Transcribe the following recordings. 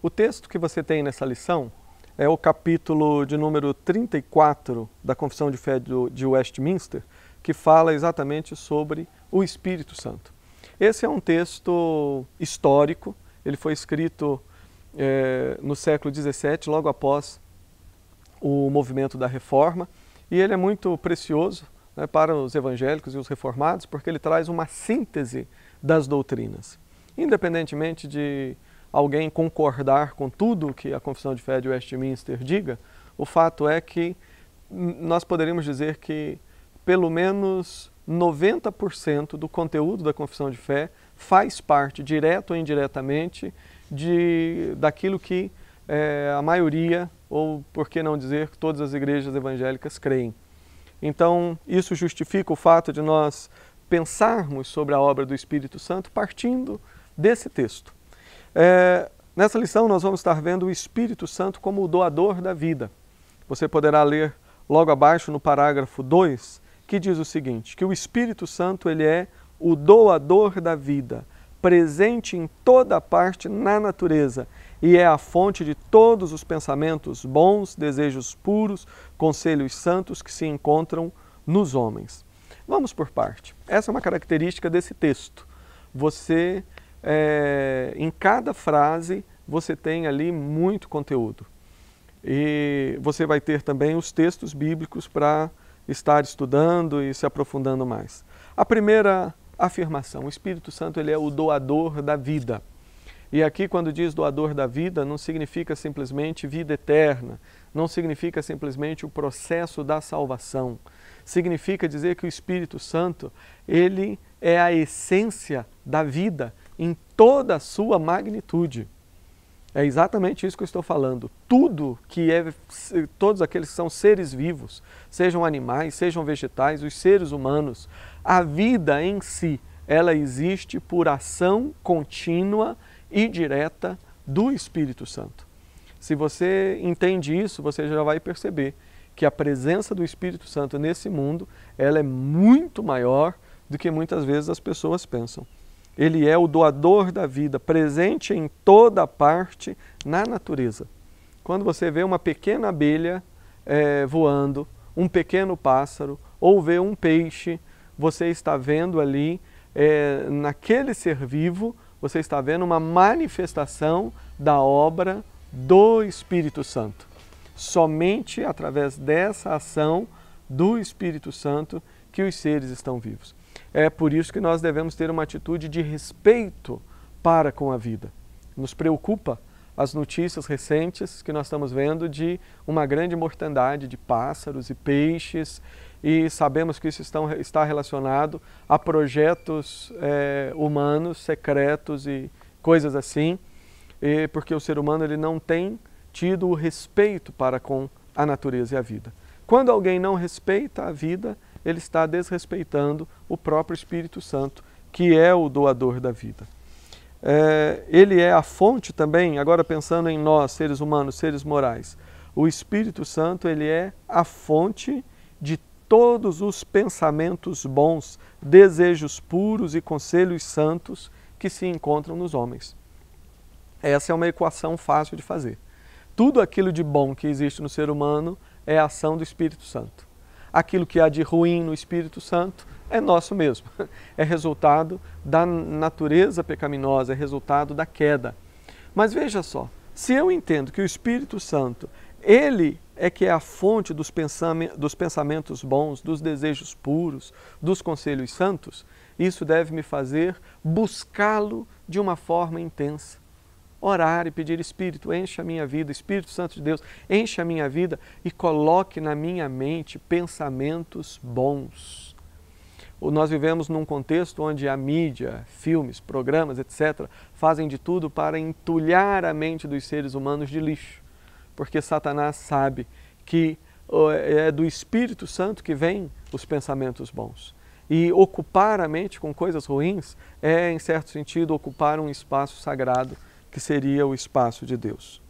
O texto que você tem nessa lição é o capítulo de número 34 da Confissão de Fé de Westminster, que fala exatamente sobre o Espírito Santo. Esse é um texto histórico, ele foi escrito no século XVII, logo após o movimento da Reforma, e ele é muito precioso, né, para os evangélicos e os reformados, porque ele traz uma síntese das doutrinas. Independentemente de alguém concordar com tudo que a Confissão de Fé de Westminster diga, o fato é que nós poderíamos dizer que pelo menos 90% do conteúdo da Confissão de Fé faz parte, direto ou indiretamente, daquilo que a maioria, ou por que não dizer, todas as igrejas evangélicas creem. Então, isso justifica o fato de nós pensarmos sobre a obra do Espírito Santo partindo desse texto. Nessa lição nós vamos estar vendo o Espírito Santo como o doador da vida. Você poderá ler logo abaixo no parágrafo 2, que diz o seguinte, que o Espírito Santo ele é o doador da vida, presente em toda parte na natureza, e é a fonte de todos os pensamentos bons, desejos puros, conselhos santos que se encontram nos homens. Vamos por parte. Essa é uma característica desse texto. Você, em cada frase, você tem ali muito conteúdo. E você vai ter também os textos bíblicos para estar estudando e se aprofundando mais. A primeira afirmação, o Espírito Santo ele é o doador da vida. E aqui quando diz doador da vida, não significa simplesmente vida eterna, não significa simplesmente o processo da salvação. Significa dizer que o Espírito Santo, ele é a essência da vida em toda a sua magnitude. É exatamente isso que eu estou falando. Tudo que todos aqueles que são seres vivos, sejam animais, sejam vegetais, os seres humanos, a vida em si, ela existe por ação contínua e direta do Espírito Santo. Se você entende isso, você já vai perceber que a presença do Espírito Santo nesse mundo, ela é muito maior do que muitas vezes as pessoas pensam. Ele é o doador da vida, presente em toda parte na natureza. Quando você vê uma pequena abelha voando, um pequeno pássaro, ou vê um peixe, você está vendo ali, naquele ser vivo, você está vendo uma manifestação da obra do Espírito Santo. Somente através dessa ação do Espírito Santo que os seres estão vivos. É por isso que nós devemos ter uma atitude de respeito para com a vida. Nos preocupa as notícias recentes que nós estamos vendo de uma grande mortandade de pássaros e peixes, e sabemos que isso está relacionado a projetos humanos, secretos e coisas assim, porque o ser humano ele não tem tido o respeito para com a natureza e a vida. Quando alguém não respeita a vida, ele está desrespeitando o próprio Espírito Santo, que é o doador da vida. Ele é a fonte também, agora pensando em nós, seres humanos, seres morais, o Espírito Santo ele é a fonte de todos os pensamentos bons, desejos puros e conselhos santos que se encontram nos homens. Essa é uma equação fácil de fazer. Tudo aquilo de bom que existe no ser humano é a ação do Espírito Santo. Aquilo que há de ruim no Espírito Santo é nosso mesmo. É resultado da natureza pecaminosa, é resultado da queda. Mas veja só, se eu entendo que o Espírito Santo, ele é que é a fonte dos pensamentos bons, dos desejos puros, dos conselhos santos, isso deve me fazer buscá-lo de uma forma intensa. Orar e pedir, Espírito, enche a minha vida, Espírito Santo de Deus, enche a minha vida e coloque na minha mente pensamentos bons. Nós vivemos num contexto onde a mídia, filmes, programas, etc., fazem de tudo para entulhar a mente dos seres humanos de lixo, porque Satanás sabe que é do Espírito Santo que vêm os pensamentos bons. E ocupar a mente com coisas ruins é, em certo sentido, ocupar um espaço sagrado, que seria o espaço de Deus.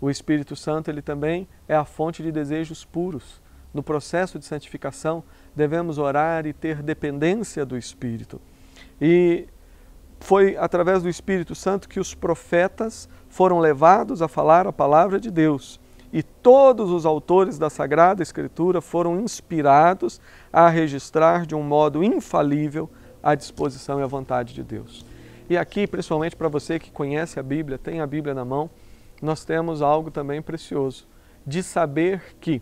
O Espírito Santo ele também é a fonte de desejos puros. No processo de santificação, devemos orar e ter dependência do Espírito. E Foi através do Espírito Santo que os profetas foram levados a falar a palavra de Deus. E todos os autores da Sagrada Escritura foram inspirados a registrar de um modo infalível a disposição e a vontade de Deus. E aqui, principalmente para você que conhece a Bíblia, tem a Bíblia na mão, nós temos algo também precioso, de saber que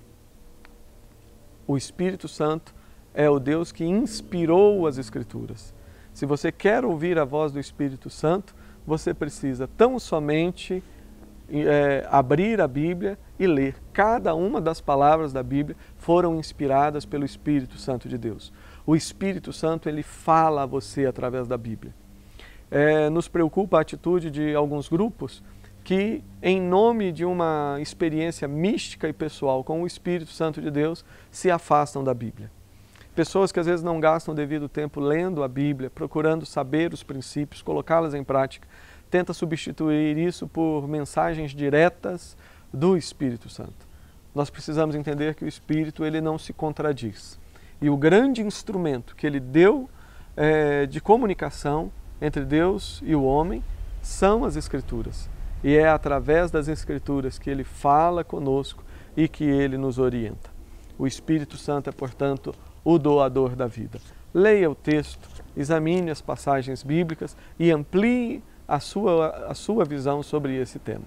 o Espírito Santo é o Deus que inspirou as Escrituras. Se você quer ouvir a voz do Espírito Santo, você precisa tão somente abrir a Bíblia e ler. Cada uma das palavras da Bíblia foram inspiradas pelo Espírito Santo de Deus. O Espírito Santo, ele fala a você através da Bíblia. Nos preocupa a atitude de alguns grupos que, em nome de uma experiência mística e pessoal com o Espírito Santo de Deus, se afastam da Bíblia. Pessoas que às vezes não gastam o devido tempo lendo a Bíblia, procurando saber os princípios, colocá-las em prática, tenta substituir isso por mensagens diretas do Espírito Santo. Nós precisamos entender que o Espírito, ele não se contradiz. E o grande instrumento que ele deu de comunicação entre Deus e o homem são as Escrituras. E é através das Escrituras que ele fala conosco e que ele nos orienta. O Espírito Santo é, portanto, o doador da vida. Leia o texto, examine as passagens bíblicas e amplie a sua visão sobre esse tema.